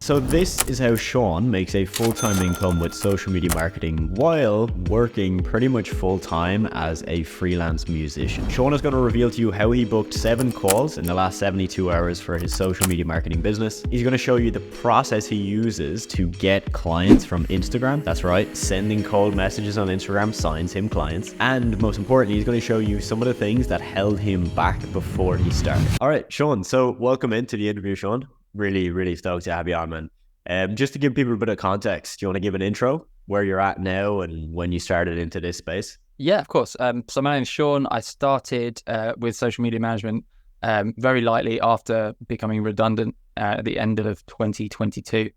So this is how Shaun makes a full-time income with social media marketing while working pretty much full-time as a freelance musician. Shaun is going to reveal to you how he booked 7 calls in the last 72 hours for his social media marketing business. He's going to show you the process he uses to get clients from Instagram. That's right, sending cold messages on Instagram signs him clients. And most importantly, he's going to show you some of the things that held him back before he started. All right, Shaun, so welcome into the interview, Shaun. Really stoked to have you on, man. Just to give people a bit of context, do you want to give an intro where you're at now and when you started into this space? Yeah, of course. So my name is Shaun. I started with social media management very lightly after becoming redundant at the end of 2022.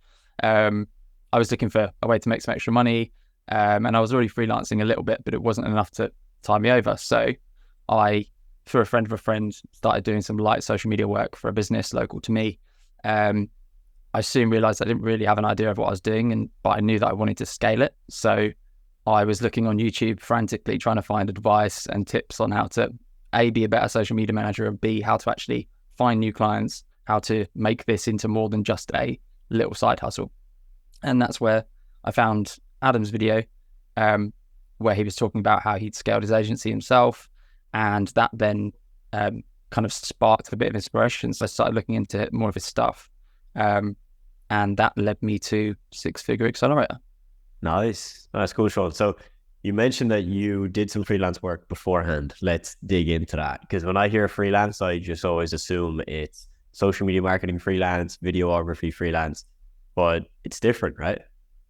I was looking for a way to make some extra money, and I was already freelancing a little bit, but it wasn't enough to tie me over. So I, through a friend of a friend, started doing some light social media work for a business local to me. I soon realized I didn't really have an idea of what I was doing, but I knew that I wanted to scale it. So I was looking on YouTube frantically, trying to find advice and tips on how to A, be a better social media manager, and B, how to actually find new clients, how to make this into more than just a little side hustle. And that's where I found Adam's video, where he was talking about how he'd scaled his agency himself. And that then kind of sparked a bit of inspiration. So I started looking into more of his stuff. And that led me to Six Figure Accelerator. Nice, cool, Shaun. So you mentioned that you did some freelance work beforehand. Let's dig into that, because when I hear freelance, I just always assume it's social media marketing freelance, videography freelance, but it's different, right?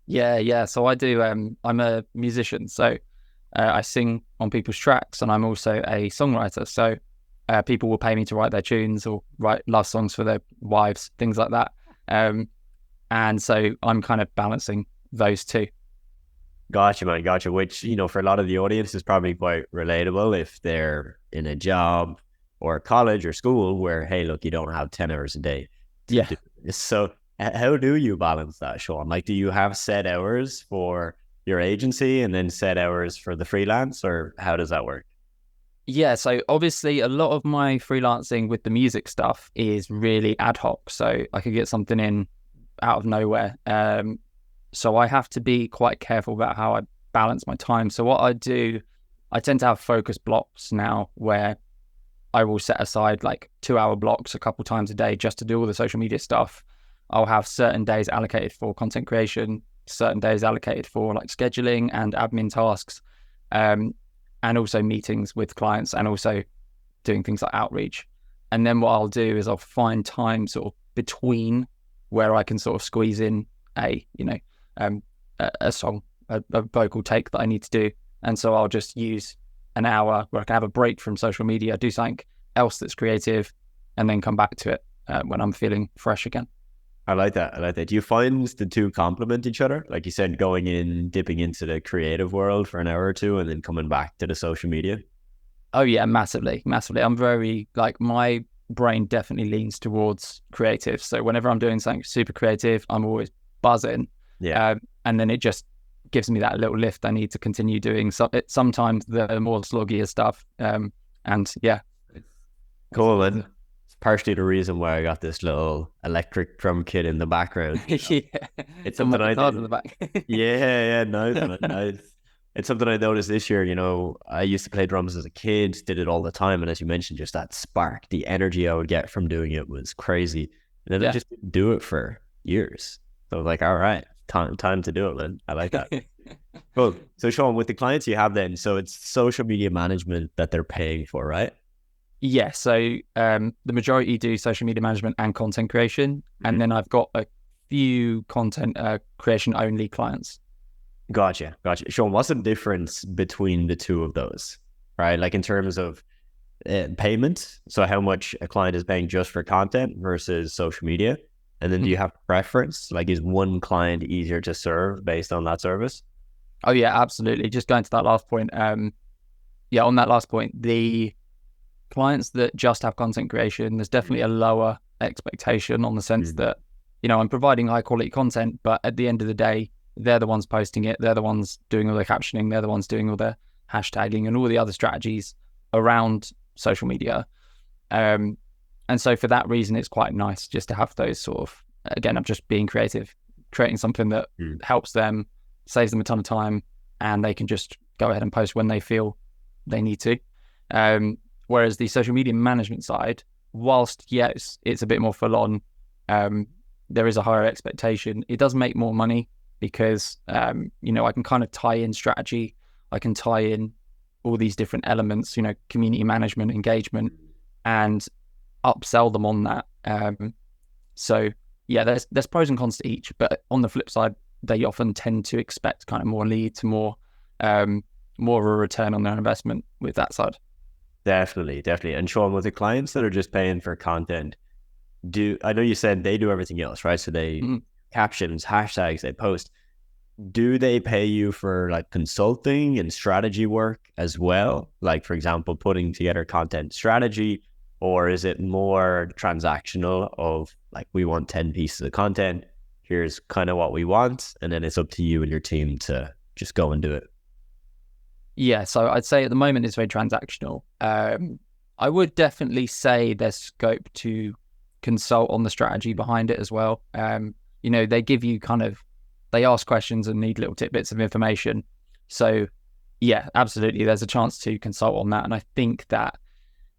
Yeah. So I do, I'm a musician. So I sing on people's tracks, and I'm also a songwriter. So people will pay me to write their tunes or write love songs for their wives, things like that. And so I'm kind of balancing those two. Gotcha, man. Gotcha. Which, for a lot of the audience is probably quite relatable if they're in a job or college or school where, hey, look, you don't have 10 hours a day to Yeah. do this. So how do you balance that, Shaun? Like, do you have set hours for your agency and then set hours for the freelance, or how does that work? Yeah, so obviously a lot of my freelancing with the music stuff is really ad hoc. So I could get something in out of nowhere. So I have to be quite careful about how I balance my time. So what I do, I tend to have focus blocks now where I will set aside like 2-hour blocks a couple times a day just to do all the social media stuff. I'll have certain days allocated for content creation, certain days allocated for like scheduling and admin tasks. And also meetings with clients, and also doing things like outreach. And then what I'll do is I'll find time sort of between where I can sort of squeeze in a song, a vocal take that I need to do. And so I'll just use an hour where I can have a break from social media, do something else that's creative, and then come back to it when I'm feeling fresh again. I like that. Do you find the two complement each other? Like you said, going in, dipping into the creative world for an hour or two and then coming back to the social media? Oh yeah, massively. I'm very, like, my brain definitely leans towards creative. So whenever I'm doing something super creative, I'm always buzzing. Yeah. And then it just gives me that little lift I need to continue doing sometimes the more sloggier stuff. And yeah. Cool, man. It's partially the reason why I got this little electric drum kit in the background. Yeah. It's something I did in the back. yeah, nice, man, nice. It's something I noticed this year. I used to play drums as a kid, did it all the time, and as you mentioned, just that spark, the energy I would get from doing it was crazy. And then I just didn't do it for years. So I was like, all right, time to do it, man. I like that. Cool. So Shaun, with the clients you have then, so it's social media management that they're paying for, right? Yeah, so the majority do social media management and content creation, and then I've got a few content creation only clients. Gotcha. Shaun, what's the difference between the two of those, right? Like in terms of payment, so how much a client is paying just for content versus social media, and then do you have preference? Like, is one client easier to serve based on that service? Oh yeah, absolutely. Just going to that last point. On that last point, the clients that just have content creation, there's definitely a lower expectation on the sense that, I'm providing high quality content, but at the end of the day, they're the ones posting it. They're the ones doing all the captioning. They're the ones doing all the hashtagging and all the other strategies around social media. And so for that reason, it's quite nice just to have those sort of again, I'm just being creative, creating something that helps them, saves them a ton of time, and they can just go ahead and post when they feel they need to. Whereas the social media management side, whilst yes, it's a bit more full on, there is a higher expectation. It does make more money because I can kind of tie in strategy, I can tie in all these different elements, community management, engagement, and upsell them on that. So yeah, there's pros and cons to each, but on the flip side, they often tend to expect kind of more leads, more of a return on their investment with that side. Definitely. And Shaun, with the clients that are just paying for content, I know you said they do everything else, right? So they captions, hashtags, they post. Do they pay you for like consulting and strategy work as well? Like, for example, putting together content strategy, or is it more transactional of like, we want 10 pieces of content, here's kind of what we want, and then it's up to you and your team to just go and do it? Yeah, so I'd say at the moment it's very transactional. I would definitely say there's scope to consult on the strategy behind it as well. They give you they ask questions and need little tidbits of information. So yeah, absolutely, there's a chance to consult on that. And I think that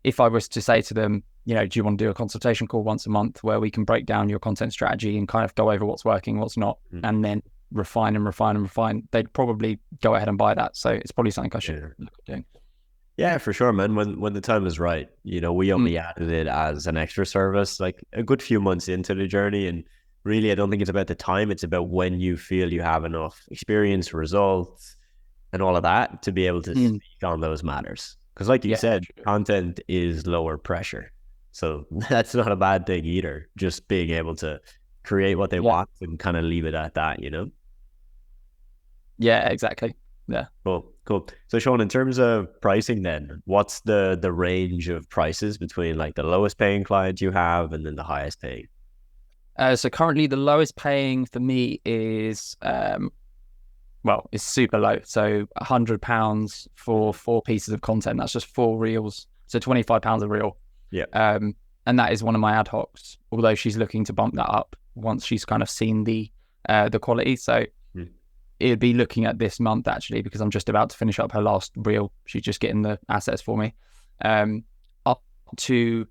if I was to say to them, do you want to do a consultation call once a month where we can break down your content strategy and kind of go over what's working, what's not, and then refine, they'd probably go ahead and buy that. So it's probably something I should look at doing. Yeah, for sure, man. When the time is right, we only added it as an extra service, like a good few months into the journey. And really, I don't think it's about the time. It's about when you feel you have enough experience, results, and all of that to be able to speak on those matters. Because like you said, content is lower pressure. So that's not a bad thing either. Just being able to create what they want and kind of leave it at that, Yeah, exactly. Yeah. Cool. So Shaun, in terms of pricing then, what's the range of prices between like the lowest paying client you have and then the highest paying? So currently the lowest paying for me is, it's super low. So £100 for 4 pieces of content. That's just 4 reels. So £25 a reel. Yeah. And that is one of my ad hocs, although she's looking to bump that up once she's kind of seen the quality. So it'd be looking at this month actually, because I'm just about to finish up her last reel. She's just getting the assets for me. Up to,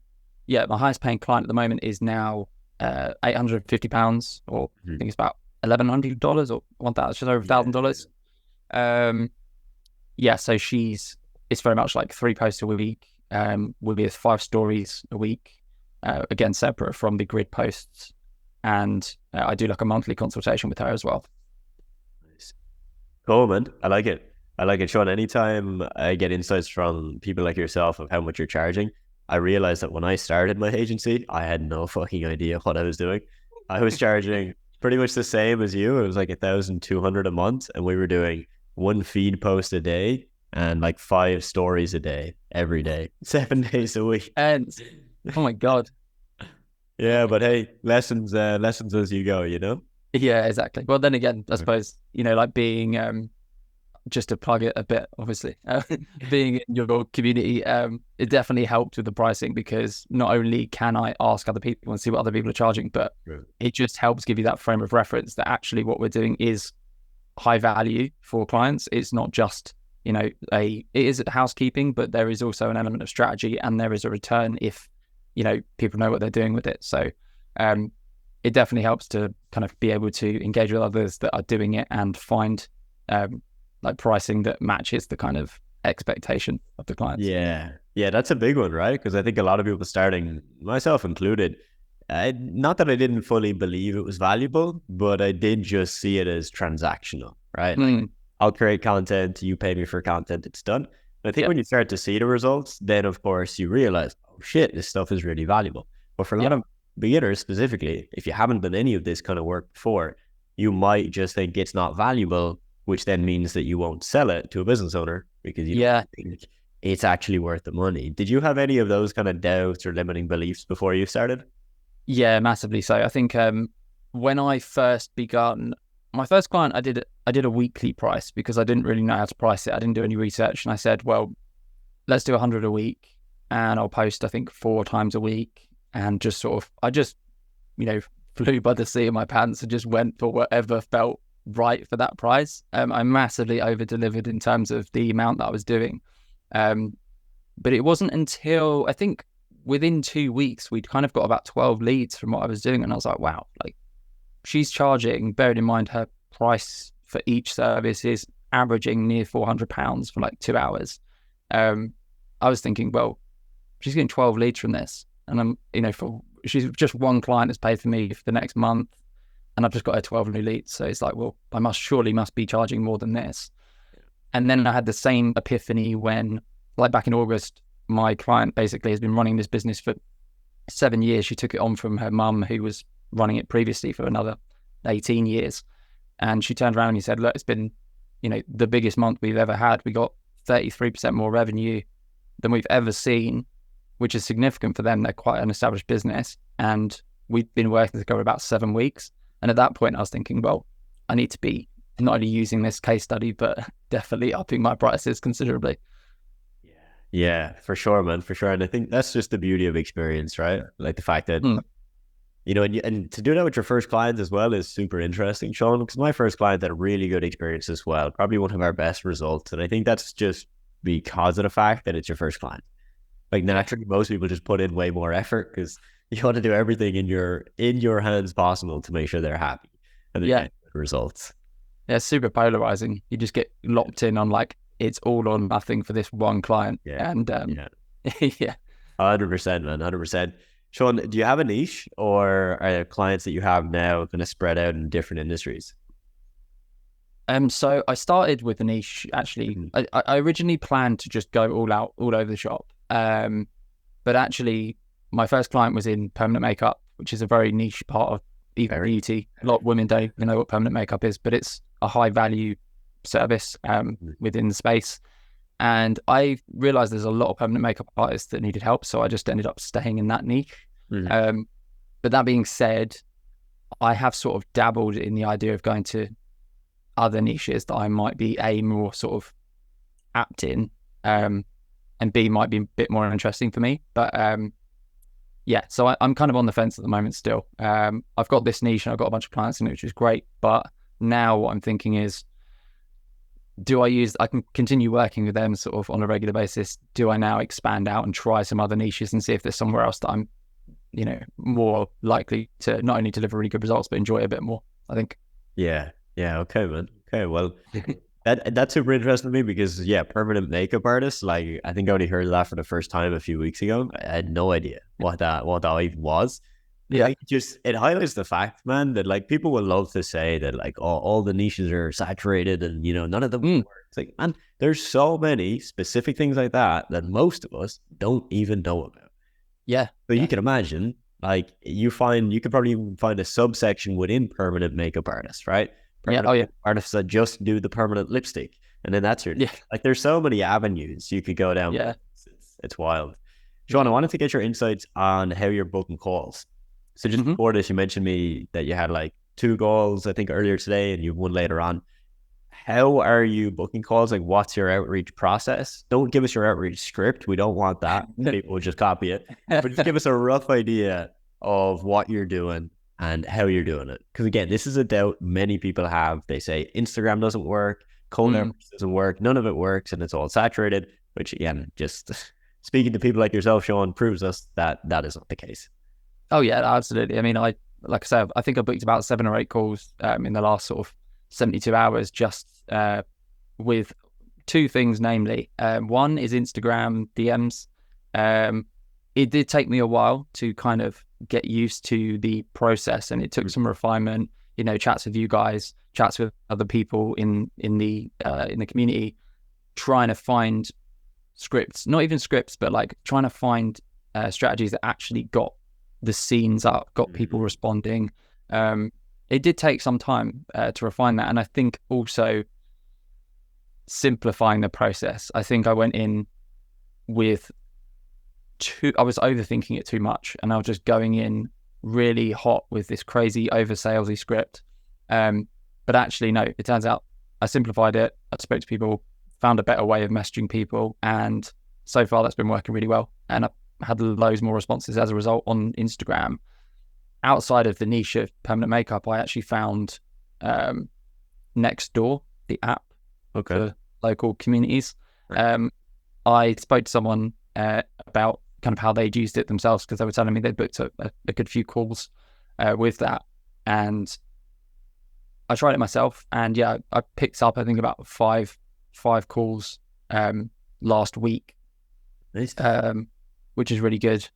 my highest paying client at the moment is now £850, or I think it's about $1,100 or $1,000, just over $1,000. So it's very much like 3 posts a week. Will be 5 stories a week, again separate from the grid posts, and I do like a monthly consultation with her as well. Nice. Cool, man. I like it, Shaun. Anytime I get insights from people like yourself of how much you're charging, I realized that when I started my agency, I had no fucking idea what I was doing. I was charging pretty much the same as you. It was like 1,200 a month, and we were doing 1 feed post a day and like 5 stories a day, every day, 7 days a week. And oh my God. Yeah, but hey, lessons as you go, Yeah, exactly. Well, then again, I suppose, like being, just to plug it a bit, obviously, being in your community, it definitely helped with the pricing, because not only can I ask other people and see what other people are charging, but it just helps give you that frame of reference that actually what we're doing is high value for clients. It's not just, it is housekeeping, but there is also an element of strategy, and there is a return if, people know what they're doing with it. So it definitely helps to kind of be able to engage with others that are doing it and find like pricing that matches the kind of expectation of the clients. Yeah, that's a big one, right? Because I think a lot of people starting, myself included, not that I didn't fully believe it was valuable, but I did just see it as transactional, right? Like, I'll create content, you pay me for content, it's done. And I think when you start to see the results, then of course you realize, oh shit, this stuff is really valuable. But for a lot of beginners specifically, if you haven't done any of this kind of work before, you might just think it's not valuable, which then means that you won't sell it to a business owner because you don't think it's actually worth the money. Did you have any of those kind of doubts or limiting beliefs before you started? Yeah, massively so. I think when I first began, my first client, I did a weekly price because I didn't really know how to price it. I didn't do any research, and I said, well, let's do 100 a week, and I'll post, I think, 4 times a week, and just sort of, I just, flew by the seat of my pants and just went for whatever felt right for that price. I massively over delivered in terms of the amount that I was doing. But it wasn't until I think within 2 weeks, we'd kind of got about 12 leads from what I was doing. And I was like, wow, like she's charging, bearing in mind her price for each service is averaging near £400 for like 2 hours. I was thinking, well, she's getting 12 leads from this. And I'm, she's just one client has paid for me for the next month. And I've just got her 12 new leads. So it's like, well, I must be charging more than this. And then I had the same epiphany when, like back in August, my client basically has been running this business for 7 years. She took it on from her mum, who was running it previously for another 18 years. And she turned around and said, look, it's been, the biggest month we've ever had. We got 33% more revenue than we've ever seen, which is significant for them. They're quite an established business. And we've been working together about 7 weeks. And at that point, I was thinking, well, I need to be not only using this case study, but definitely upping my prices considerably. Yeah, for sure, man, for sure. And I think that's just the beauty of experience, right? Like the fact that, and to do that with your first client as well is super interesting, Shaun, because my first client had a really good experience as well, probably one of our best results. And I think that's just because of the fact that it's your first client. Like naturally, most people just put in way more effort because you want to do everything in your hands possible to make sure they're happy and they get good results. Yeah, it's super polarizing. You just get locked in on like, it's all or nothing for this one client. Yeah. And yeah. 100%, man, 100%. Shaun, do you have a niche, or are clients that you have now kind of spread out in different industries? So I started with a niche, actually. Mm-hmm. I originally planned to just go all over the shop. But actually my first client was in permanent makeup, which is a very niche part of beauty. A lot of women don't even know what permanent makeup is, but it's a high value service within the space. And I realized there's a lot of permanent makeup artists that needed help, so I just ended up staying in that niche. But that being said, I have sort of dabbled in the idea of going to other niches that I might be more sort of apt in, and B might be a bit more interesting for me. But so I'm kind of on the fence at the moment still. I've got this niche and I've got a bunch of clients in it, which is great. But now what I'm thinking is, I can continue working with them sort of on a regular basis. Do I now expand out and try some other niches and see if there's somewhere else that I'm, more likely to not only deliver really good results, but enjoy it a bit more, I think. Yeah. Okay, man. Okay. Well, that's super interesting to me because permanent makeup artists, like I think I only heard that for the first time a few weeks ago. I had no idea what that even was. Yeah, it highlights the fact, man, that like people will love to say that like all the niches are saturated and none of them work. It's like, man, there's so many specific things like that most of us don't even know about. Yeah. So you can imagine, like you could probably even find a subsection within permanent makeup artists, right? Artists that just do the permanent lipstick, and then that's your like. There's so many avenues you could go down. Yeah, it's wild. Shaun, I wanted to get your insights on how you're booking calls. So just before this, you mentioned me that you had like 2 calls, I think earlier today, and you have one later on. How are you booking calls? Like, what's your outreach process? Don't give us your outreach script. We don't want that. People will just copy it. But just give us a rough idea of what you're doing and how you're doing it. Because again, this is a doubt many people have. They say Instagram doesn't work, cold outreach doesn't work, none of it works, and it's all saturated, which again, just speaking to people like yourself, Shaun, proves us that that is not the case. Oh yeah, absolutely. I mean, like I said, I think I booked about 7 or 8 calls in the last sort of 72 hours just with 2 things, namely. One is Instagram DMs. It did take me a while to kind of get used to the process, and it took some refinement, chats with you guys, chats with other people in the community, trying to find scripts, not even scripts, but like trying to find strategies that actually got the scenes up, got people responding. It did take some time to refine that. And I think also simplifying the process. I think I went in I was overthinking it too much, and I was just going in really hot with this crazy over salesy script. But actually, no, it turns out I simplified it. I spoke to people, found a better way of messaging people. And so far that's been working really well. And I've had loads more responses as a result on Instagram. outside of the niche of permanent makeup, I actually found Nextdoor, the app for local communities. I spoke to someone about kind of how they'd used it themselves, because they were telling me they'd booked a good few calls with that. And I tried it myself, and yeah, I picked up, I think, about five calls last week, Nice. which is really good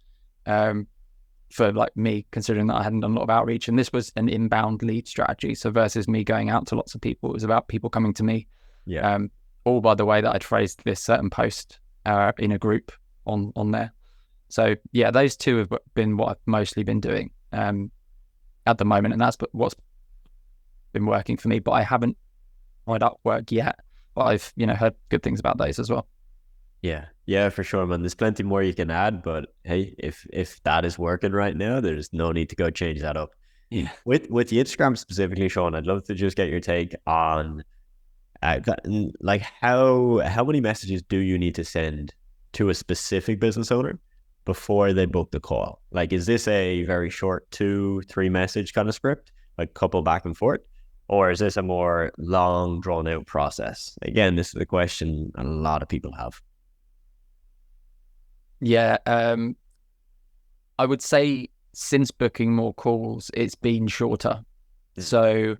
for like me, considering that I hadn't done a lot of outreach. And this was an inbound lead strategy. So versus me going out to lots of people, it was about people coming to me. Yeah. All by the way that I'd phrased this certain post in a group on there. So yeah, those two have been what I've mostly been doing at the moment, and that's what's been working for me. But I haven't tried Upwork yet, but I've heard good things about those as well. Yeah, for sure, man. There's plenty more you can add, but hey, if that is working right now, there's no need to go change that up. Yeah. With the Instagram specifically, Shaun, I'd love to just get your take on like how many messages do you need to send to a specific business owner before they book the call? Like, is this a very short 2-3 message kind of script, like couple back and forth? Or is this a more long, drawn out process? Again, this is a question a lot of people have. Yeah, I would say since booking more calls, it's been shorter. So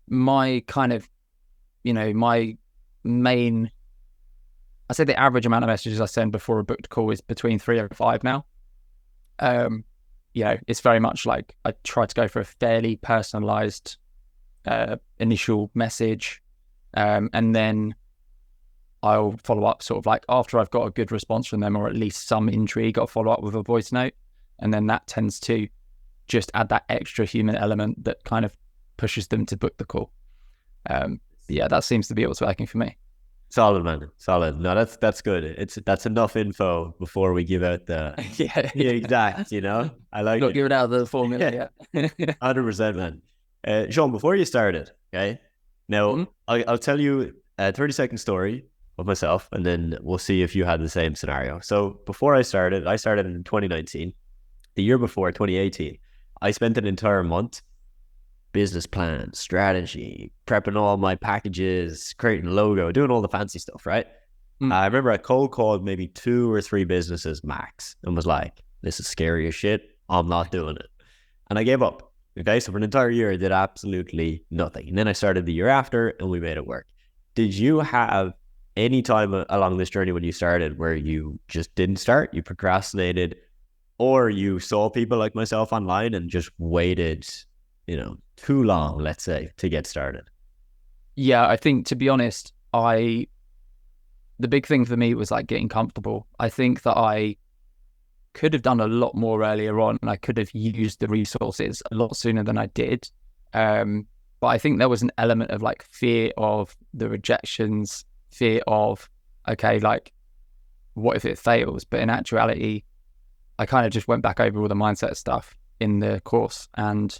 my kind of, my main, I say the average amount of messages I send before a booked call is between 3 and 5 now. It's very much like I try to go for a fairly personalized initial message, and then I'll follow up sort of like after I've got a good response from them, or at least some intrigue, I'll follow up with a voice note. And then that tends to just add that extra human element that kind of pushes them to book the call. Yeah, that seems to be what's working for me. Solid, man. Solid. No, that's good. That's enough info before we give out the exact, I like Not it. give it out of the formula yet. 100%, man. Shaun, before you started, okay? Now, I'll tell you a 30-second story of myself, and then we'll see if you had the same scenario. So before I started in 2019. The year before, 2018, I spent an entire month business plan, strategy, prepping all my packages, creating a logo, doing all the fancy stuff, right? I remember I cold called maybe 2 or 3 businesses max and was like, this is scary as shit. I'm not doing it. And I gave up. Okay, so for an entire year, I did absolutely nothing. And then I started the year after and we made it work. Did you have any time along this journey when you started where you just didn't start, you procrastinated, or you saw people like myself online and just waited, too long, let's say, to get started? Yeah, I think, to be honest, the big thing for me was like getting comfortable. I think that I could have done a lot more earlier on, and I could have used the resources a lot sooner than I did. But I think there was an element of like fear of the rejections, fear of, okay, like, what if it fails? But in actuality, I kind of just went back over all the mindset stuff in the course, and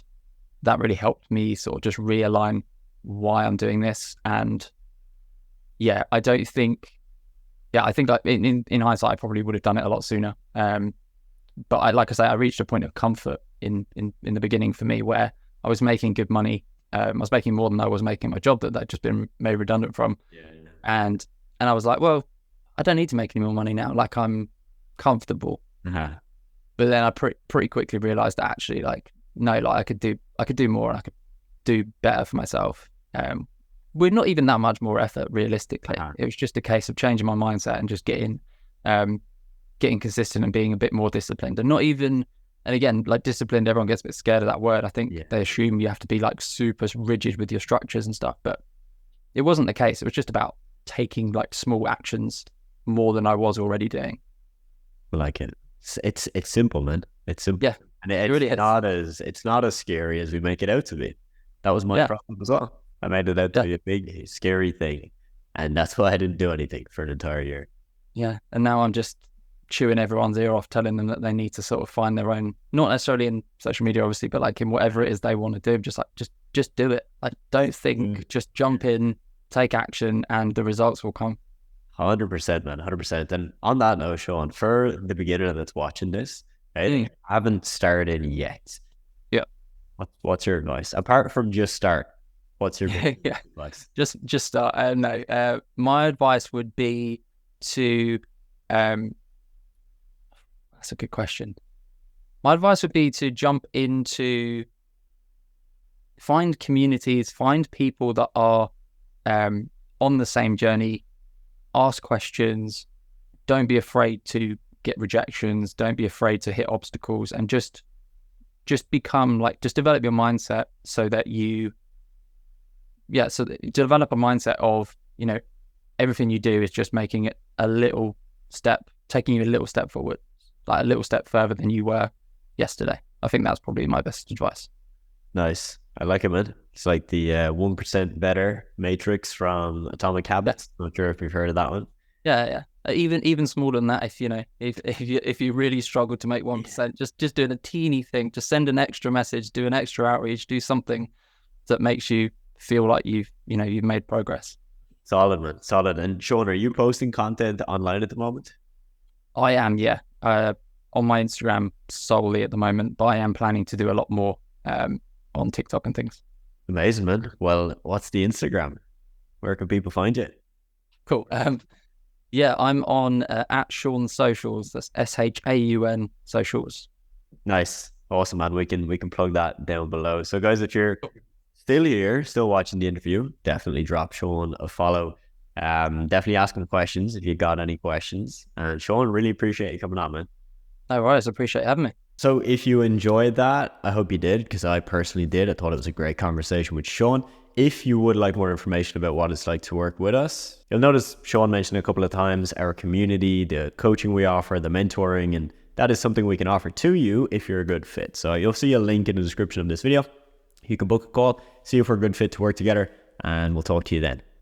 that really helped me sort of just realign why I'm doing this. And yeah, I think like in hindsight, I probably would have done it a lot sooner. But like I say, I reached a point of comfort in the beginning for me where I was making good money. I was making more than I was making my job that I'd just been made redundant from. And I was like, well, I don't need to make any more money now. Like, I'm comfortable. But then I pretty quickly realized that actually, like, no, like I could do more, and I could do better for myself. We're not even that much more effort, realistically. It was just a case of changing my mindset and just getting consistent and being a bit more disciplined. And not even, and again, like, disciplined, everyone gets a bit scared of that word. I think they assume you have to be like super rigid with your structures and stuff, but it wasn't the case. It was just about taking like small actions more than I was already doing. I like it. It's simple, man. It's simple. Yeah, and it's really it's not as scary as we make it out to be. That was my problem as well. I made it out to be a big scary thing, and that's why I didn't do anything for an entire year. Yeah, and now I'm just chewing everyone's ear off, telling them that they need to sort of find their own, not necessarily in social media, obviously, but like in whatever it is they want to do. Just do it. Like, don't think. Just jump in, take action, and the results will come. 100%, man, 100%. And on that note, Shaun, for the beginner that's watching this, I haven't started yet. What's your advice apart from just start? What's your Yeah, advice? just start. No, my advice would be to. That's a good question. My advice would be to jump into, find communities, find people that are on the same journey, ask questions, don't be afraid to get rejections, don't be afraid to hit obstacles, and just become like, just develop your mindset so that you, so develop a mindset of, everything you do is just making it a little step, taking you a little step forward, like a little step further than you were yesterday. I think that's probably my best advice. Nice. I like it, man. It's like the 1% better matrix from Atomic Habits. Not sure if you've heard of that one. Yeah. Even smaller than that, if you really struggle to make 1%, just doing a teeny thing, just send an extra message, do an extra outreach, do something that makes you feel like you've made progress. Solid, man. Solid. And Shaun, are you posting content online at the moment? I am, yeah. On my Instagram solely at the moment, but I am planning to do a lot more on TikTok and things. Amazing, man. Well, what's the Instagram? Where can people find you? Cool. Yeah, I'm on at Shaun Socials. That's SHAUN Socials. Nice. Awesome, man. We can plug that down below. So guys, if you're still here, still watching the interview, definitely drop Shaun a follow. Definitely ask him questions if you got any questions. And Shaun, really appreciate you coming on, man. No worries. I appreciate having me. So if you enjoyed that, I hope you did, because I personally did. I thought it was a great conversation with Shaun. If you would like more information about what it's like to work with us, you'll notice Shaun mentioned a couple of times our community, the coaching we offer, the mentoring, and that is something we can offer to you if you're a good fit. So you'll see a link in the description of this video. You can book a call, see if we're a good fit to work together, and we'll talk to you then.